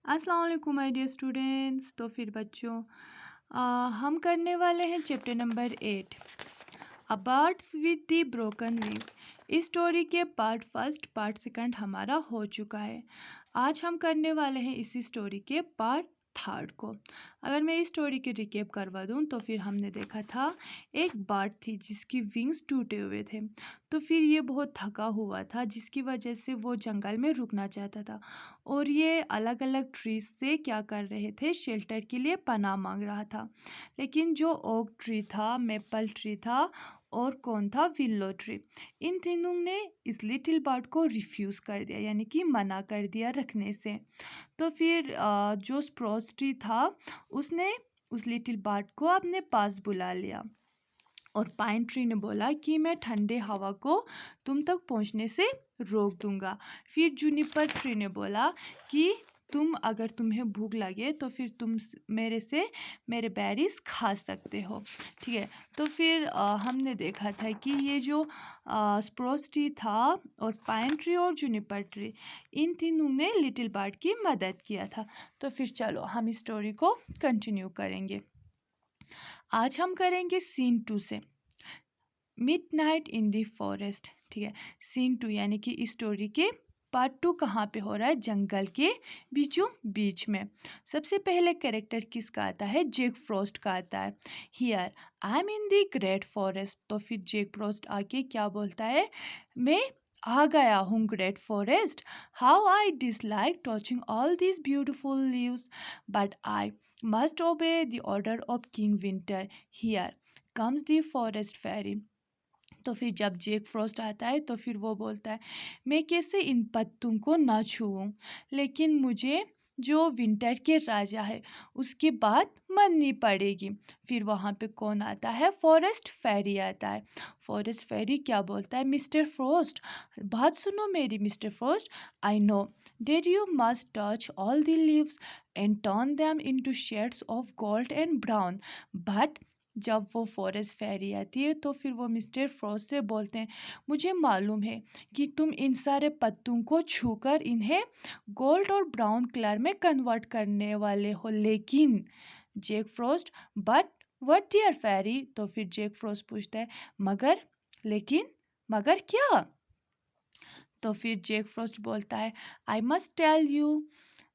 अस्सलाम वालेकुम my dear students. तो फिर बच्चों हम करने वाले हैं chapter number 8 a bird's with the broken wing. इस स्टोरी के पार्ट फर्स्ट पार्ट सेकंड हमारा हो चुका है। आज हम करने वाले हैं इसी स्टोरी के पार्ट थर्ड को। अगर मैं इस स्टोरी की रिकेप करवा दूं तो फिर हमने देखा था एक बर्ड थी जिसकी विंग्स टूटे हुए थे। तो फिर ये बहुत थका हुआ था जिसकी वजह से वो जंगल में रुकना चाहता था और ये अलग अलग ट्रीज से क्या कर रहे थे, शेल्टर के लिए पनाह मांग रहा था। लेकिन जो ओक ट्री था, मेपल ट्री था और कौन था, विल्लो ट्री, इन तीनों ने इस लिटिल बर्ड को रिफ्यूज़ कर दिया, यानी कि मना कर दिया रखने से। तो फिर जो स्प्रूस ट्री था उसने उस लिटिल बर्ड को अपने पास बुला लिया और पाइन ट्री ने बोला कि मैं ठंडे हवा को तुम तक पहुंचने से रोक दूंगा। फिर जूनिपर ट्री ने बोला कि अगर तुम्हें भूख लगे तो फिर तुम मेरे से मेरे बेरीज खा सकते हो। ठीक है। तो फिर हमने देखा था कि ये जो स्प्रूस ट्री था और पाइन ट्री और जूनिपर ट्री, इन तीनों ने लिटिल बर्ड की मदद किया था। तो फिर चलो हम इस स्टोरी को कंटिन्यू करेंगे। आज हम करेंगे सीन 2 से, मिडनाइट इन द फॉरेस्ट। ठीक है। सीन 2 यानी कि इस स्टोरी के पार्ट 2 कहाँ पे हो रहा है, जंगल के बीचों बीच में। सबसे पहले कैरेक्टर किसका आता है, जेक फ्रॉस्ट का आता है। Here I am in the great forest. तो फिर जेक फ्रॉस्ट आके क्या बोलता है, मैं आ गया हूँ great forest. How I dislike touching all these beautiful leaves but I must obey the order of king winter. Here comes the forest fairy. तो फिर जब जेक फ्रॉस्ट आता है तो फिर वो बोलता है, मैं कैसे इन पत्तों को ना छूऊं, लेकिन मुझे जो विंटर के राजा है उसकी बात माननी पड़ेगी। फिर वहाँ पे कौन आता है, फॉरेस्ट फेरी आता है। फॉरेस्ट फेरी क्या बोलता है, मिस्टर फ्रॉस्ट बात सुनो मेरी mister Frost, I know that you must touch all the leaves and turn them into shades of gold and brown. But जब वो फॉरेस्ट फेरी आती है तो फिर वो मिस्टर फ्रॉस्ट से बोलते हैं, मुझे मालूम है कि तुम इन सारे पत्तों को छूकर इन्हें गोल्ड और ब्राउन कलर में कन्वर्ट करने वाले हो, लेकिन जेक फ्रॉस्ट बट व्हाट डियर फेरी। तो फिर जेक फ्रॉस्ट पूछता है, मगर, लेकिन, मगर क्या। तो फिर जेक फ्रॉस्ट बोलता है, I must tell you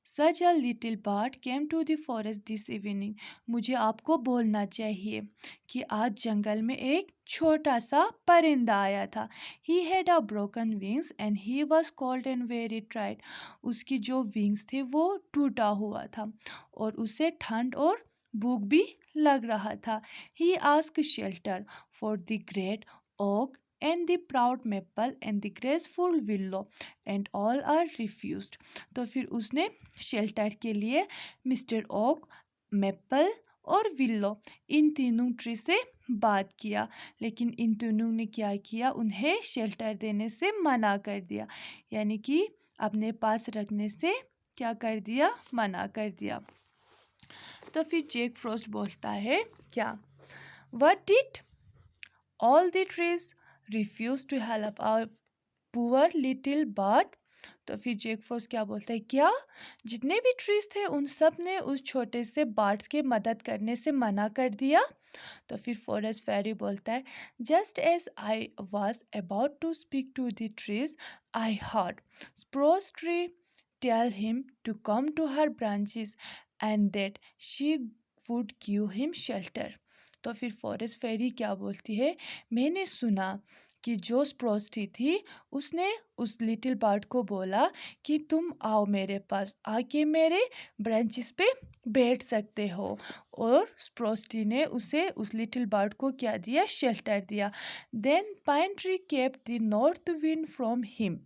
such a little bird came to the forest this evening. मुझे आपको बोलना चाहिए कि आज जंगल में एक छोटा सा परिंदा आया था। He had a broken wings and he was cold and very tried. उसकी जो विंग्स थे वो टूटा हुआ था और उसे ठंड और भूख भी लग रहा था। He asked shelter for the great oak and the proud maple and the graceful willow and all are refused। तो फिर उसने शेल्टर के लिए मिस्टर ओक, मेपल और विल्लो, इन तीनों ट्री से बात किया, लेकिन इन तीनों ने क्या किया, उन्हें शेल्टर देने से मना कर दिया, यानी कि अपने पास रखने से क्या कर दिया, मना कर दिया। तो फिर जेक फ्रॉस्ट बोलता है क्या, what did all the trees refuse to help our poor little bird. तो फिर जेक फ्रॉस्ट क्या बोलता है, क्या जितने भी ट्रीज थे उन सब ने उस छोटे से बर्ड्स की मदद करने से मना कर दिया। तो फिर फॉरेस्ट फेरी बोलता है, just as I was about to speak to the trees I heard spruce tree tell him to come to her branches and that she would give him shelter. तो फिर फॉरेस्ट फेरी क्या बोलती है, मैंने सुना कि जो स्प्रोस्टी थी उसने उस लिटिल बर्ड को बोला कि तुम आओ मेरे पास, आके मेरे ब्रांचेस पे बैठ सकते हो, और स्प्रोस्टी ने उसे, उस लिटिल बर्ड को क्या दिया, शेल्टर दिया। Then pine tree kept the north wind from him.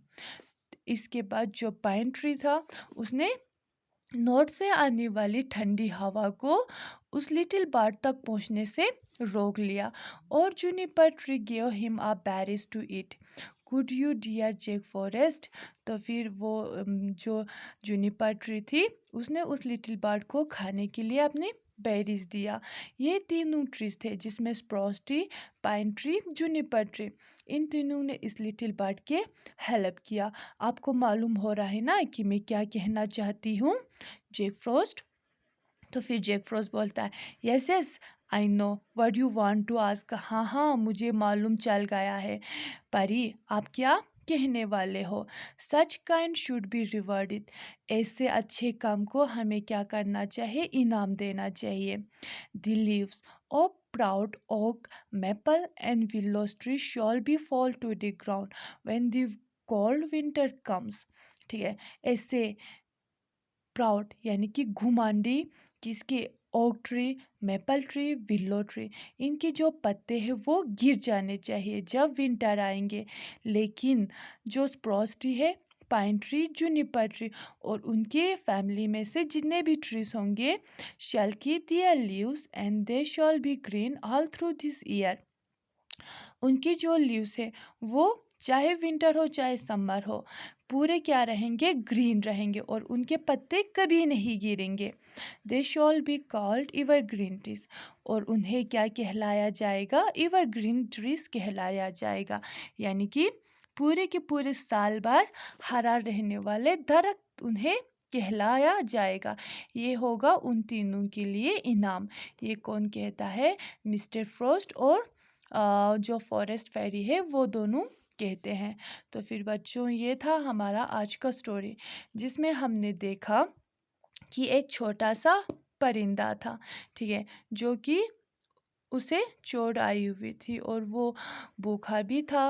इसके बाद जो पाइन ट्री था उसने नॉर्थ से आने वाली ठंडी हवा को उस लिटिल बर्ड तक पहुंचने से रोक लिया। और juniper tree give him a berries to eat. Could you dear Jake forest. तो फिर वो जो जूनिपर ट्री थी उसने उस लिटिल बर्ड को खाने के लिए अपने बेरीज दिया। ये तीनों ट्रीज थे जिसमें spruce tree, pine tree, juniper tree, इन तीनों ने इस लिटिल बर्ड के हेल्प किया। आपको मालूम हो रहा है ना कि मैं क्या कहना चाहती हूँ। Jack Frost. तो फिर जैक फ्रॉस्ट बोलता है, yes yes I know what you want to ask. हाँ हाँ, मुझे मालूम चल गया है। परी, आप क्या कहने वाले हो? Such kind should be rewarded. ऐसे अच्छे काम को हमें क्या करना चाहिए? इनाम देना चाहिए। The leaves of proud oak, maple and willow tree shall be fall to the ground when the cold winter comes। ठीक है, ऐसे प्राउड यानी कि घुमांडी किसके? Oak tree, maple tree, willow tree, इनके जो पत्ते हैं वो गिर जाने चाहिए जब विंटर आएंगे। लेकिन जो स्प्रूस ट्री है, पाइन ट्री, जूनिपर ट्री और उनके फैमिली में से जितने भी ट्रीज होंगे, shall keep their leaves and they shall be green all through this year. उनकी जो लीव्स है वो चाहे विंटर हो चाहे समर हो, पूरे क्या रहेंगे? ग्रीन रहेंगे और उनके पत्ते कभी नहीं गिरेंगे। They shall be called evergreen trees. और उन्हें क्या कहलाया जाएगा? एवर ग्रीन ट्रीज कहलाया जाएगा। यानी कि पूरे के पूरे साल भर हरा रहने वाले दरख्त उन्हें कहलाया जाएगा। ये होगा उन तीनों के लिए इनाम। ये कौन कहता है? मिस्टर फ्रॉस्ट और जो फॉरेस्ट फेरी है वो दोनों कहते हैं। तो फिर बच्चों, ये था हमारा आज का स्टोरी, जिसमें हमने देखा कि एक छोटा सा परिंदा था, ठीक है, जो कि उसे चोट आई हुई थी और वो भूखा भी था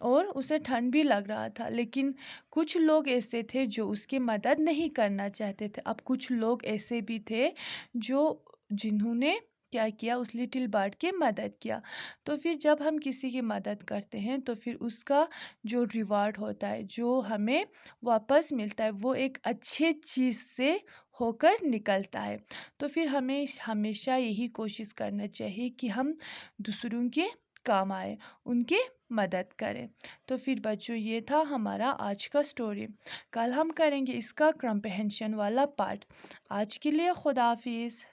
और उसे ठंड भी लग रहा था। लेकिन कुछ लोग ऐसे थे जो उसकी मदद नहीं करना चाहते थे। अब कुछ लोग ऐसे भी थे जो जिन्होंने क्या किया? उस लिटिल बर्ड की मदद किया। तो फिर जब हम किसी की मदद करते हैं तो फिर उसका जो रिवार्ड होता है, जो हमें वापस मिलता है, वो एक अच्छे चीज़ से होकर निकलता है। तो फिर हमें हमेशा यही कोशिश करना चाहिए कि हम दूसरों के काम आए, उनके मदद करें। तो फिर बच्चों, ये था हमारा आज का स्टोरी। कल हम करेंगे इसका कॉम्प्रिहेंशन वाला पार्ट। आज के लिए खुदा हाफिज़।